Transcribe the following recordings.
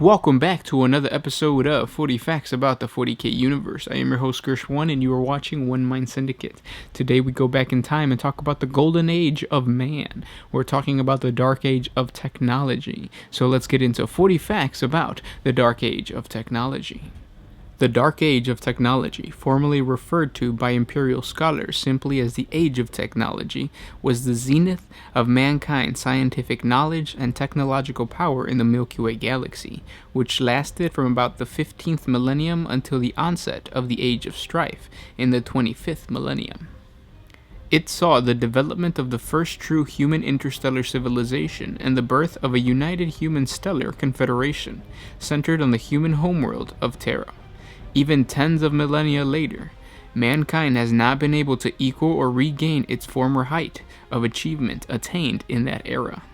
Welcome back to another episode of 40 Facts about the 40K universe. I am your host, Gersh1, and you are watching One Mind Syndicate. Today we go back in time and talk about the golden age of man. We're talking about the dark age of technology. So let's get into 40 facts about the dark age of technology. The Dark Age of Technology, formerly referred to by imperial scholars simply as the Age of Technology, was the zenith of mankind's scientific knowledge and technological power in the Milky Way galaxy, which lasted from about the 15th millennium until the onset of the Age of Strife in the 25th millennium. It saw the development of the first true human interstellar civilization and the birth of a united human stellar confederation centered on the human homeworld of Terra. Even tens of millennia later, mankind has not been able to equal or regain its former height of achievement attained in that era.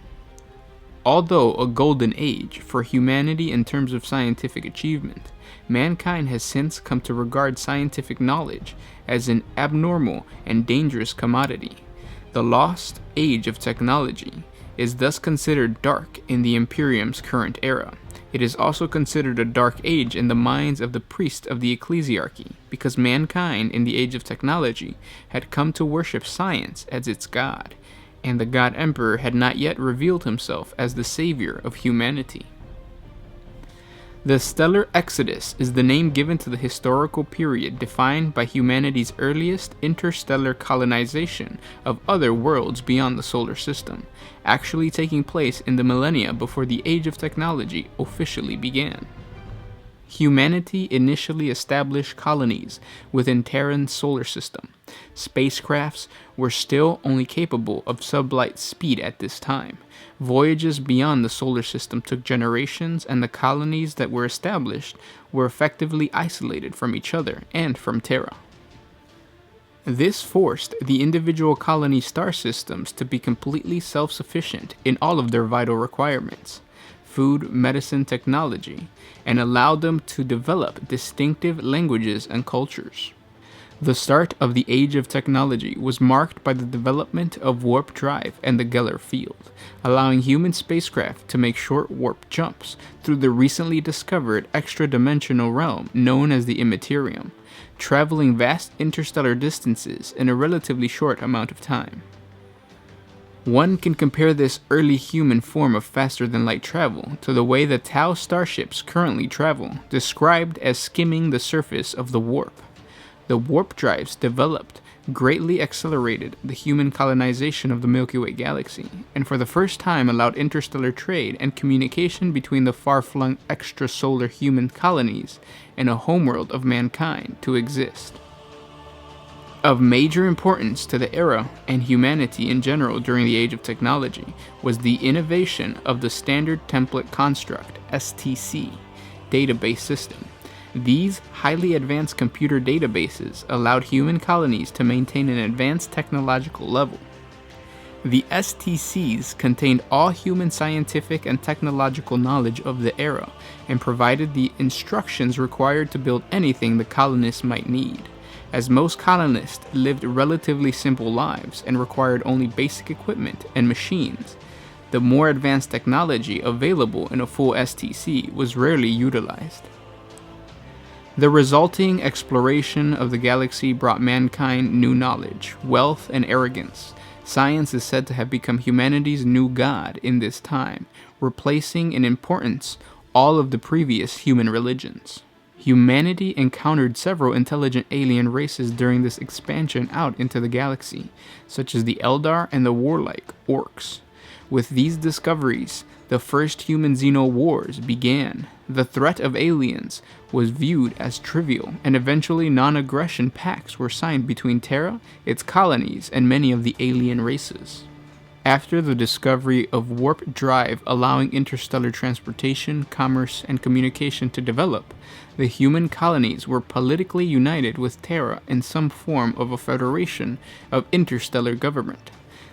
Although a golden age for humanity in terms of scientific achievement, mankind has since come to regard scientific knowledge as an abnormal and dangerous commodity. The lost age of technology is thus considered dark in the Imperium's current era. It is also considered a dark age in the minds of the priests of the ecclesiarchy, because mankind in the age of technology had come to worship science as its god, and the god emperor had not yet revealed himself as the savior of humanity. The Stellar Exodus is the name given to the historical period defined by humanity's earliest interstellar colonization of other worlds beyond the solar system, actually taking place in the millennia before the Age of Technology officially began. Humanity initially established colonies within Terran's solar system. Spacecrafts were still only capable of sublight speed at this time. Voyages beyond the solar system took generations, and the colonies that were established were effectively isolated from each other and from Terra. This forced the individual colony star systems to be completely self-sufficient in all of their vital requirements, food, medicine, technology, and allowed them to develop distinctive languages and cultures. The start of the Age of Technology was marked by the development of warp drive and the Geller field, allowing human spacecraft to make short warp jumps through the recently discovered extra-dimensional realm known as the Immaterium, traveling vast interstellar distances in a relatively short amount of time. One can compare this early human form of faster-than-light travel to the way the Tau starships currently travel, described as skimming the surface of the warp. The warp drives developed greatly accelerated the human colonization of the Milky Way galaxy, and for the first time allowed interstellar trade and communication between the far-flung extrasolar human colonies and a homeworld of mankind to exist. Of major importance to the era and humanity in general during the Age of Technology was the innovation of the Standard Template Construct (STC) database system. These highly advanced computer databases allowed human colonies to maintain an advanced technological level. The STCs contained all human scientific and technological knowledge of the era and provided the instructions required to build anything the colonists might need. As most colonists lived relatively simple lives and required only basic equipment and machines, the more advanced technology available in a full STC was rarely utilized. The resulting exploration of the galaxy brought mankind new knowledge, wealth, and arrogance. Science is said to have become humanity's new god in this time, replacing in importance all of the previous human religions. Humanity encountered several intelligent alien races during this expansion out into the galaxy, such as the Eldar and the warlike Orcs. With these discoveries, the first human Zeno wars began. The threat of aliens was viewed as trivial, and eventually non-aggression pacts were signed between Terra, its colonies, and many of the alien races. After the discovery of warp drive allowing interstellar transportation, commerce, and communication to develop, the human colonies were politically united with Terra in some form of a federation of interstellar government,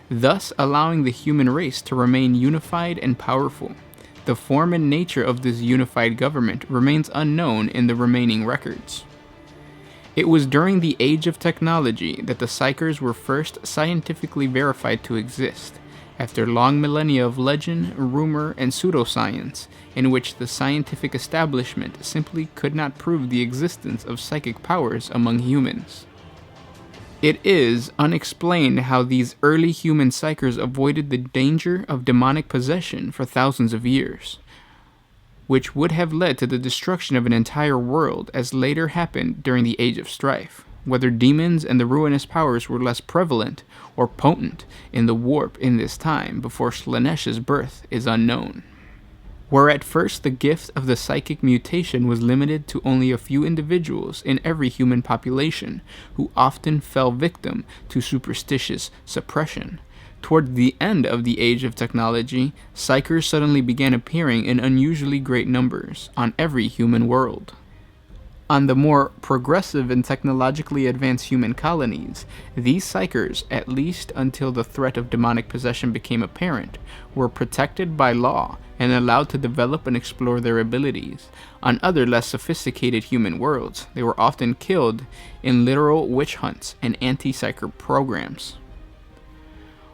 thus allowing the human race to remain unified and powerful. The form and nature of this unified government remains unknown in the remaining records. It was during the Age of Technology that the Psykers were first scientifically verified to exist, After long millennia of legend, rumor, and pseudoscience, in which the scientific establishment simply could not prove the existence of psychic powers among humans. It is unexplained how these early human psychers avoided the danger of demonic possession for thousands of years, which would have led to the destruction of an entire world, as later happened during the Age of Strife. Whether demons and the ruinous powers were less prevalent or potent in the warp in this time before Slanesh's birth is unknown. Where at first the gift of the psychic mutation was limited to only a few individuals in every human population, who often fell victim to superstitious suppression, toward the end of the Age of Technology, psychers suddenly began appearing in unusually great numbers on every human world. On the more progressive and technologically advanced human colonies, these psychers, at least until the threat of demonic possession became apparent, were protected by law and allowed to develop and explore their abilities. On other less sophisticated human worlds, they were often killed in literal witch hunts and anti-psyker programs.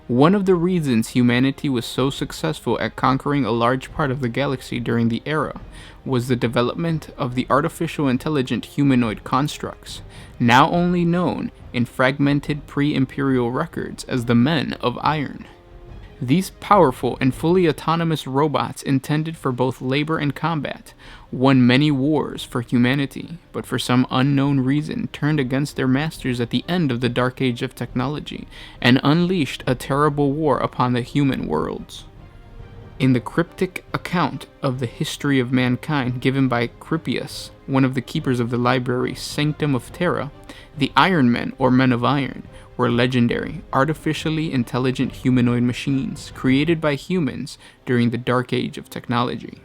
One of the reasons humanity was so successful at conquering a large part of the galaxy during the era was the development of the artificial intelligent humanoid constructs, now only known in fragmented pre-imperial records as the Men of Iron. These powerful and fully autonomous robots intended for both labor and combat won many wars for humanity, but for some unknown reason turned against their masters at the end of the Dark Age of Technology and unleashed a terrible war upon the human worlds. In the cryptic account of the history of mankind given by Crippius, one of the keepers of the library Sanctum of Terra, the Iron Men, or Men of Iron, were legendary, artificially intelligent humanoid machines created by humans during the Dark Age of Technology.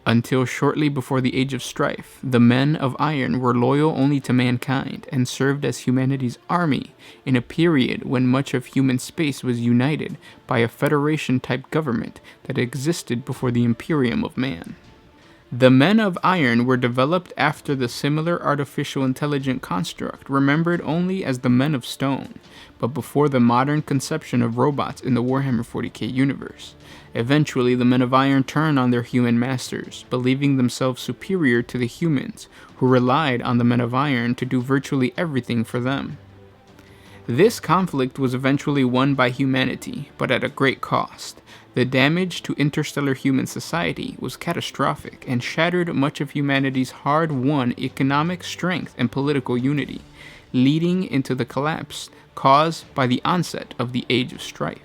Until shortly before the Age of Strife, the Men of Iron were loyal only to mankind and served as humanity's army in a period when much of human space was united by a Federation-type government that existed before the Imperium of Man. The Men of Iron were developed after the similar artificial intelligent construct remembered only as the Men of Stone, but before the modern conception of robots in the Warhammer 40K universe. Eventually, the Men of Iron turned on their human masters, believing themselves superior to the humans, who relied on the Men of Iron to do virtually everything for them. This conflict was eventually won by humanity, but at a great cost. The damage to interstellar human society was catastrophic and shattered much of humanity's hard-won economic strength and political unity, leading into the collapse caused by the onset of the Age of Strife.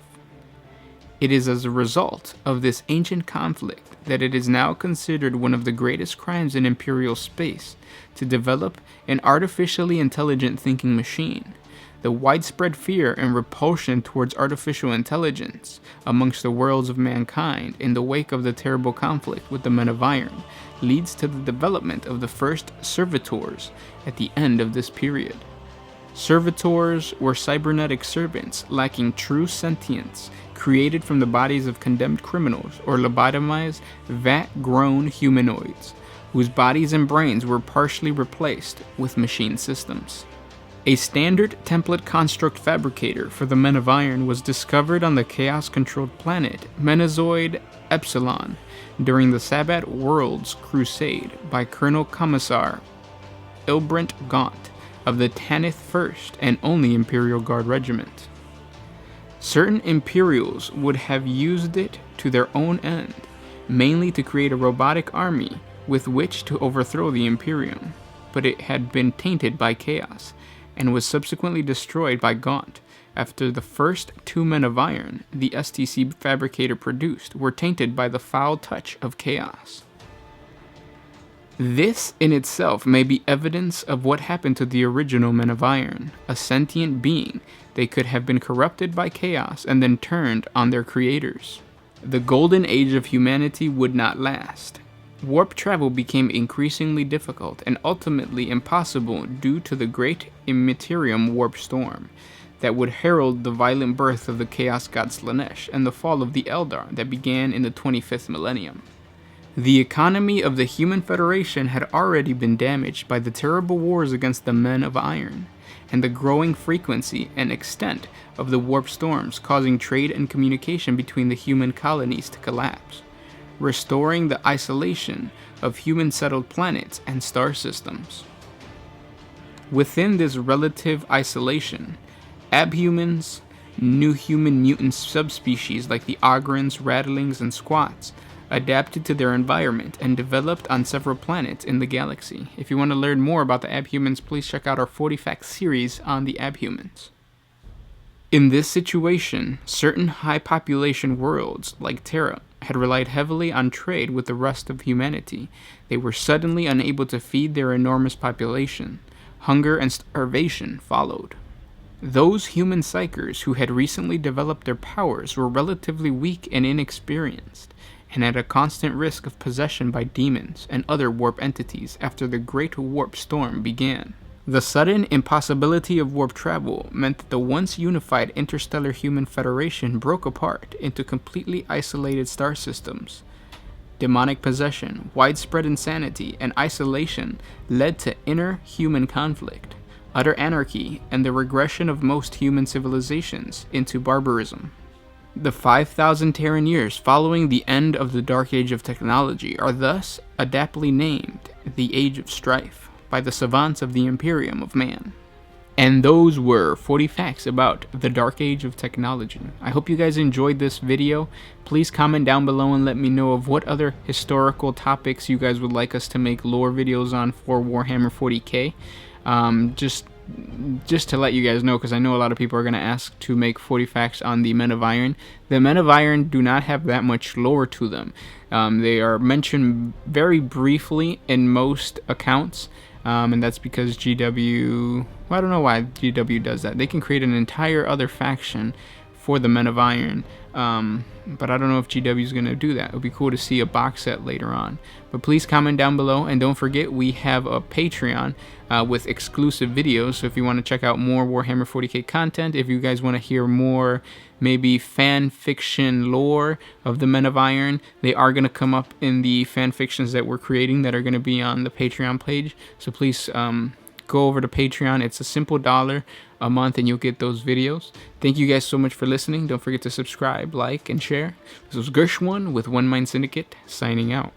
It is as a result of this ancient conflict that it is now considered one of the greatest crimes in imperial space to develop an artificially intelligent thinking machine. The widespread fear and repulsion towards artificial intelligence amongst the worlds of mankind in the wake of the terrible conflict with the Men of Iron leads to the development of the First Servitors at the end of this period. Servitors were cybernetic servants lacking true sentience, created from the bodies of condemned criminals or lobotomized, vat-grown humanoids, whose bodies and brains were partially replaced with machine systems. A standard template construct fabricator for the Men of Iron was discovered on the chaos-controlled planet Menazoid Epsilon during the Sabbat Worlds Crusade by Colonel Commissar Ilbrant Gaunt of the Tanith 1st and only Imperial Guard Regiment. Certain Imperials would have used it to their own end, mainly to create a robotic army with which to overthrow the Imperium, but it had been tainted by chaos, and was subsequently destroyed by Gaunt after the first two Men of Iron the STC fabricator produced were tainted by the foul touch of chaos. This in itself may be evidence of what happened to the original Men of Iron, a sentient being. They could have been corrupted by chaos and then turned on their creators. The golden age of humanity would not last. Warp travel became increasingly difficult and ultimately impossible due to the Great Immaterium warp storm that would herald the violent birth of the Chaos God Slanesh and the fall of the Eldar that began in the 25th millennium. The economy of the Human Federation had already been damaged by the terrible wars against the Men of Iron, and the growing frequency and extent of the warp storms causing trade and communication between the human colonies to collapse, restoring the isolation of human-settled planets and star systems. Within this relative isolation, abhumans, new human mutant subspecies like the Ogrons, Rattlings, and Squats adapted to their environment and developed on several planets in the galaxy. If you want to learn more about the abhumans, please check out our 40 Facts series on the abhumans. In this situation, certain high population worlds, like Terra, had relied heavily on trade with the rest of humanity. They were suddenly unable to feed their enormous population. Hunger and starvation followed. Those human psychers who had recently developed their powers were relatively weak and inexperienced, and at a constant risk of possession by demons and other warp entities after the Great Warp Storm began. The sudden impossibility of warp travel meant that the once unified Interstellar Human Federation broke apart into completely isolated star systems. Demonic possession, widespread insanity, and isolation led to inner human conflict, utter anarchy, and the regression of most human civilizations into barbarism. The 5,000 Terran years following the end of the Dark Age of technology are thus adaptly named the Age of Strife by the savants of the Imperium of Man. And those were 40 facts about the Dark Age of technology. I hope you guys enjoyed this video. Please comment down below and let me know of what other historical topics you guys would like us to make lore videos on for Warhammer 40K. Just to let you guys know, because I know a lot of people are going to ask to make 40 facts on the Men of Iron. The Men of Iron do not have that much lore to them. They are mentioned very briefly in most accounts. And that's because GW, well, I don't know why GW does that. They can create an entire other faction for the Men of Iron, but I don't know if GW is going to do that. It would be cool to see a box set later on. But please comment down below, and don't forget we have a Patreon with exclusive videos, so if you want to check out more Warhammer 40K content, if you guys want to hear more maybe fan fiction lore of the Men of Iron, they are going to come up in the fan fictions that we're creating that are going to be on the Patreon page. So please go over to Patreon. It's a simple $1 a month and you'll get those videos. Thank you guys so much for listening. Don't forget to subscribe, like, and share. This was Gershwin with One Mind Syndicate signing out.